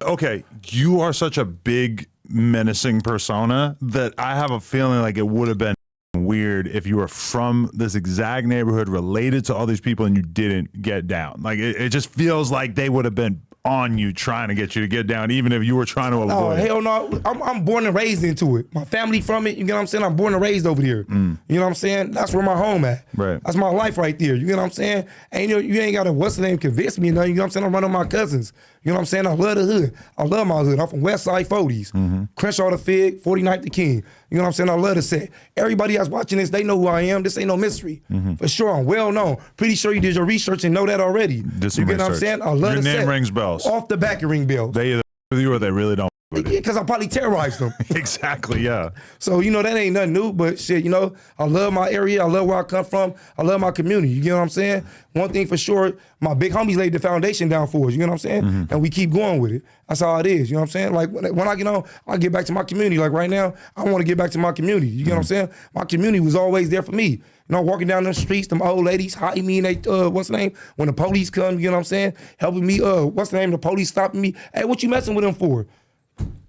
okay, you are such a big menacing persona that I have a feeling like it would have been weird if you were from this exact neighborhood related to all these people and you didn't get down. Like it just feels like they would have been on you trying to get you to get down, even if you were trying to avoid it. Hell no. I'm born and raised into it. My family from it, you get what I'm saying? I'm born and raised over here. You know what I'm saying? That's where my home at. Right. That's my life right there. You get what I'm saying? And you ain't got to, what's the name, convince me, you know what I'm saying? I'm running my cousins. You know what I'm saying? I love the hood. I love my hood. I'm from West Side 40s. Crenshaw the Fig, 49th the King. You know what I'm saying? I love the set. Everybody that's watching this, they know who I am. This ain't no mystery. For sure, I'm well known. Pretty sure you did your research and know that already. You get what I'm saying? I love your the set. Your name rings bells. Off the back, it ring bells. They either with you or they really don't. Because I probably terrorized them. Exactly, yeah. So, you know, that ain't nothing new, but shit, you know, I love my area. I love where I come from. I love my community. You get what I'm saying? One thing for sure, my big homies laid the foundation down for us. You know what I'm saying? And we keep going with it. That's how it is. You know what I'm saying? Like, when I get on, I get back to my community. Like, right now, I want to get back to my community. You get what I'm saying? My community was always there for me. You know, walking down the streets, them old ladies hiding me and they, what's the name? When the police come, you know what I'm saying? Helping me, what's the name? The police stopping me. Hey, what you messing with them for?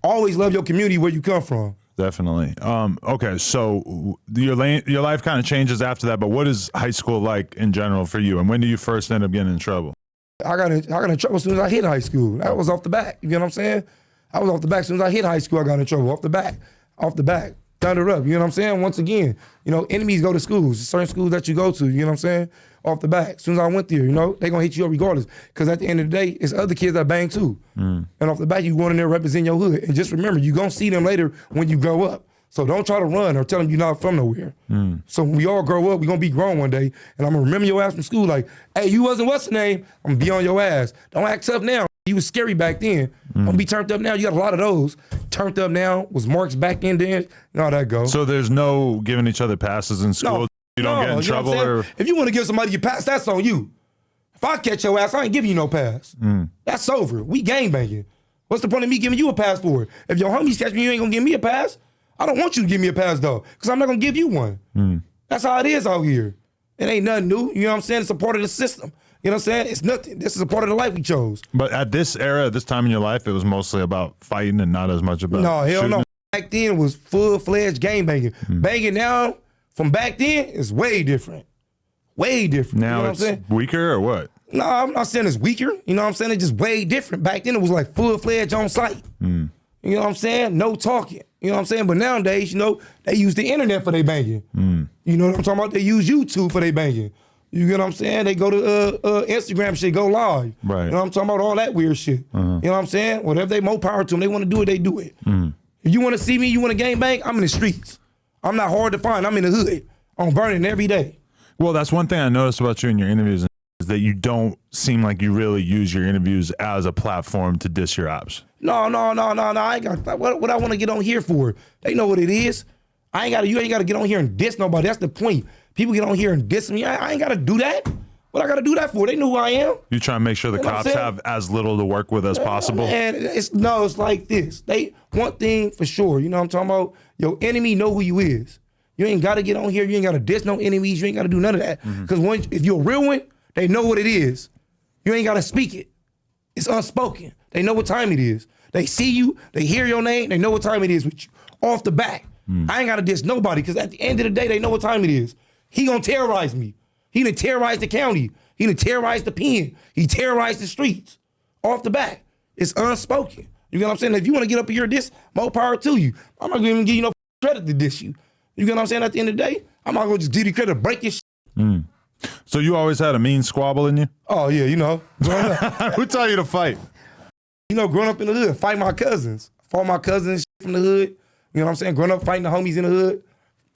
Always love your community where you come from. Definitely. Okay, so your life kind of changes after that, but what is high school like in general for you? And when do you first end up getting in trouble? I got in trouble as soon as I hit high school. That was off the back. You know what I'm saying? I was off the back. As soon as I hit high school, I got in trouble. Off the back. Thunder up. You know what I'm saying? Once again, you know, enemies go to schools. Certain schools that you go to, you know what I'm saying? Off the back. As soon as I went there, you know, they gonna hit you up regardless. Because at the end of the day, it's other kids that bang too. And off the back, you going in there representing your hood. And just remember, you gonna see them later when you grow up. So don't try to run or tell them you're not from nowhere. So when we all grow up, we gonna be grown one day. And I'm gonna remember your ass from school like, hey, you wasn't what's the name? I'm gonna be on your ass. Don't act tough now. You was scary back then. Don't be turned up now. You got a lot of those. Turned up now was marks back in there. You know how that goes. So there's no giving each other passes in school? No, you don't get in trouble? Or... If you want to give somebody your pass, that's on you. If I catch your ass, I ain't giving you no pass. That's over. We gangbanging. What's the point of me giving you a pass for it? If your homies catch me, you ain't gonna give me a pass. I don't want you to give me a pass though, because I'm not gonna give you one. That's how it is out here. It ain't nothing new. You know what I'm saying? It's a part of the system. You know what I'm saying? It's nothing. This is a part of the life we chose. But at this era, at this time in your life, it was mostly about fighting and not as much about no, hell shooting. no. Back then it was full-fledged gang banging. Banging now, from back then, is way different. Way different. Now you know it's what I'm saying? weaker or what? No, I'm not saying it's weaker. You know what I'm saying? It's just way different. Back then it was like full-fledged on site. You know what I'm saying? No talking. You know what I'm saying? But nowadays, you know, they use the internet for their banging. You know what I'm talking about? They use YouTube for their banging. You get what I'm saying? They go to Instagram shit, go live. Right. You know what I'm talking about? All that weird shit. You know what I'm saying? Whatever they more power to them, they want to do it, they do it. If you want to see me, you want to gang bang, I'm in the streets. I'm not hard to find. I'm in the hood. I'm burning every day. Well, that's one thing I noticed about you in your interviews is that you don't seem like you really use your interviews as a platform to diss your ops. No. I ain't got what I want to get on here for. They know what it is. You ain't gotta get on here and diss nobody. That's the point. People get on here and diss me. I ain't gotta do that. What I gotta do that for? They know who I am. You try to make sure the cops have as little to work with as possible? And it's like this. One thing for sure, you know what I'm talking about? Your enemy know who you is. You ain't gotta get on here. You ain't gotta diss no enemies. You ain't gotta do none of that. Because if you're a real one, they know what it is. You ain't gotta speak it. It's unspoken. They know what time it is. They see you, they hear your name, they know what time it is with you. Off the back. I ain't gotta diss nobody, because at the end of the day, they know what time it is. He gonna terrorize me. He done terrorized the county. He done terrorized the pen. He terrorized the streets. Off the back. It's unspoken. You get what I'm saying? If you want to get up here and diss, more power to you. I'm not gonna even give you no credit to diss you. You get what I'm saying? At the end of the day, I'm not gonna just give you credit to break your shit. So you always had a mean squabble in you? Oh yeah, you know. Who taught you to fight? You know, growing up in the hood, fight my cousins. Fought my cousins from the hood. You know what I'm saying? Growing up fighting the homies in the hood.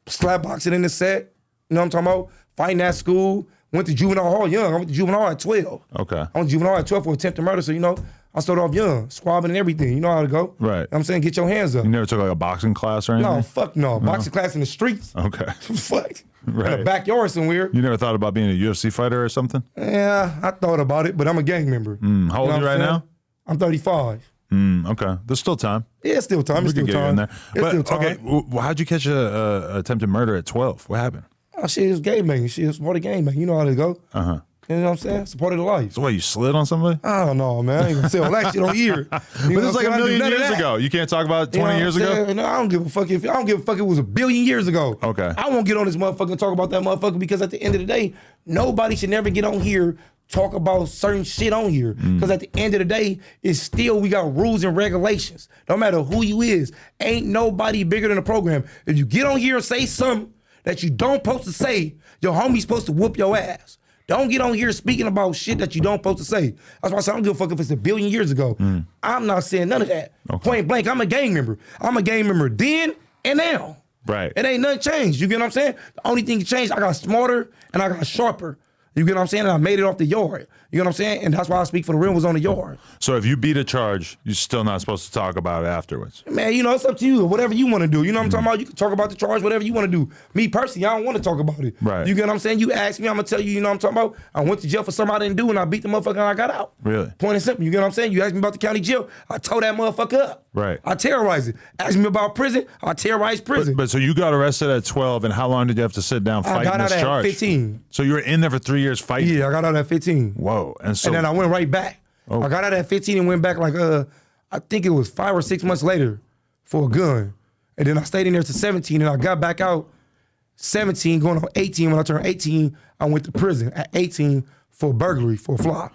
Slap boxing in the set. You know what I'm talking about? Fighting at school. Went to juvenile hall young. I went to juvenile at 12. Okay. I went to juvenile at 12 for attempted murder. So, you know, I started off young, squabbing and everything. You know how to go. Right. You know what I'm saying? Get your hands up. You never took like a boxing class or anything? No, fuck no. Boxing class in the streets. Okay. Fuck. Right. In the backyard somewhere. You never thought about being a UFC fighter or something? Yeah, I thought about it, but I'm a gang member. How old are you right now? I'm 35. Okay. There's still time. Yeah, it's still time. We It's still could get you time. in there. It's still time. Okay, how'd you catch a attempted murder at 12? What happened? Oh, shit, it's gang banging. Shit, it's for the gang banging. You know how to go. Uh-huh. You know You know what I'm saying? It's a part of the life. So what, you slid on somebody? I don't know, man. I ain't gonna say all that shit on here. But it's like a million years ago. You can't talk about 20 years ago? No, I don't give a fuck if it was a billion years ago. Okay. I won't get on this motherfucker and talk about that motherfucker because at the end of the day, nobody should never get on here talk about certain shit on here. Because at the end of the day, it's still, we got rules and regulations. No matter who you is, ain't nobody bigger than the program. If you get on here and say something that you don't supposed to say, your homie's supposed to whoop your ass. Don't get on here speaking about shit that you don't supposed to say. That's why I say I don't give a fuck if it's a billion years ago. I'm not saying none of that. Okay. Point blank, I'm a gang member. I'm a gang member then and now. Right. It ain't nothing changed. You get what I'm saying? The only thing that changed, I got smarter and I got sharper. You get what I'm saying? And I made it off the yard. You know what I'm saying? And that's why I speak for the real was on the yard. So if you beat a charge, you're still not supposed to talk about it afterwards. Man, you know, it's up to you. Whatever you want to do. You know what I'm talking about? You can talk about the charge, whatever you want to do. Me personally, I don't want to talk about it. Right. You get what I'm saying? You ask me, I'm going to tell you, you know what I'm talking about? I went to jail for something I didn't do and I beat the motherfucker and I got out. Really? Point and simple. You get what I'm saying? You ask me about the county jail, I tore that motherfucker up. Right. I terrorized it. Ask me about prison, I terrorized prison. But so you got arrested at 12, and how long did you have to sit down fighting I got this out charge? at 15. So you were in there for 3 years fighting? Yeah, I got out at 15. Whoa. And so And then I went right back. Oh. I got out at 15 and went back like, I think it was 5 or 6 months later for a gun. And then I stayed in there to 17 and I got back out 17, going on 18. When I turned 18, I went to prison at 18 for burglary, for a fly.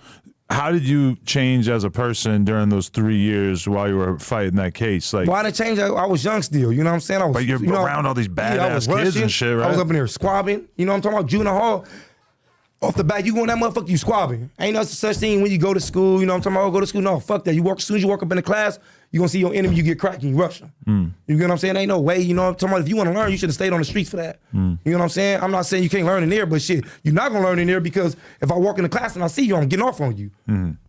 how did you change as a person during those 3 years while you were fighting that case? Like, Well, I didn't change. I was young still. You know what I'm saying? I was, but you're around all these I was badass kids rushing. and shit, right? I was up in there squabbing. You know what I'm talking about? Juvenile hall. Off the bat, you go in that motherfucker, you squabbing. Ain't no such thing when you go to school. You know what I'm talking about? Go to school. No, fuck that. As soon as you walk up in the class, you gonna see your enemy, you get cracked and you rush them. You get what I'm saying? Ain't no way. You know what I'm talking about? If you want to learn, you should have stayed on the streets for that. You know what I'm saying? I'm not saying you can't learn in there, but shit, you're not gonna learn in there because if I walk in the class and I see you, I'm getting off on you.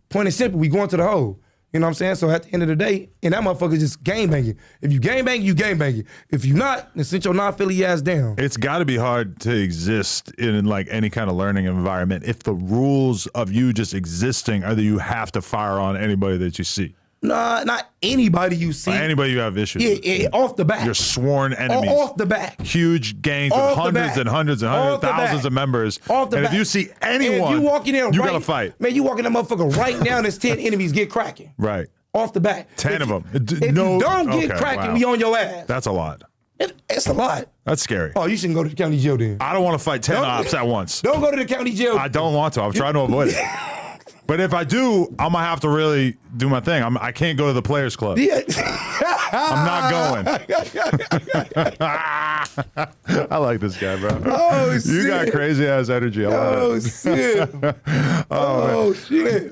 Point and simple, we going to the hole. You know what I'm saying? So at the end of the day, and that motherfucker just game banging. If you game banging, you game banging. If you not, then sit your non-Philly ass down. It's got to be hard to exist in like any kind of learning environment if the rules of you just existing are that you have to fire on anybody that you see. Nah, not anybody you see. Or anybody you have issues with. Yeah, off the bat. Your sworn enemies. Off the back. Huge gangs with Off the hundreds back. and hundreds and hundreds, Off the thousands back. of members. Off the and back. if you see anyone, And if you walk in there you right, gotta fight. Man, you walk in that motherfucker right now, there's 10 enemies get cracking. Right. Off the bat. 10 of them. If you don't get cracking, we on your ass. That's a lot. It's a lot. That's scary. Oh, you shouldn't go to the county jail then. I don't want to fight 10 ops at once. Don't go to the county jail. I don't want to. I'm trying to avoid it. But if I do, I'm going to have to really do my thing. I can't go to the Players Club. Yeah. I'm not going. I like this guy, bro. Oh, shit. You got crazy ass energy. I love it. Oh, shit. Oh, shit.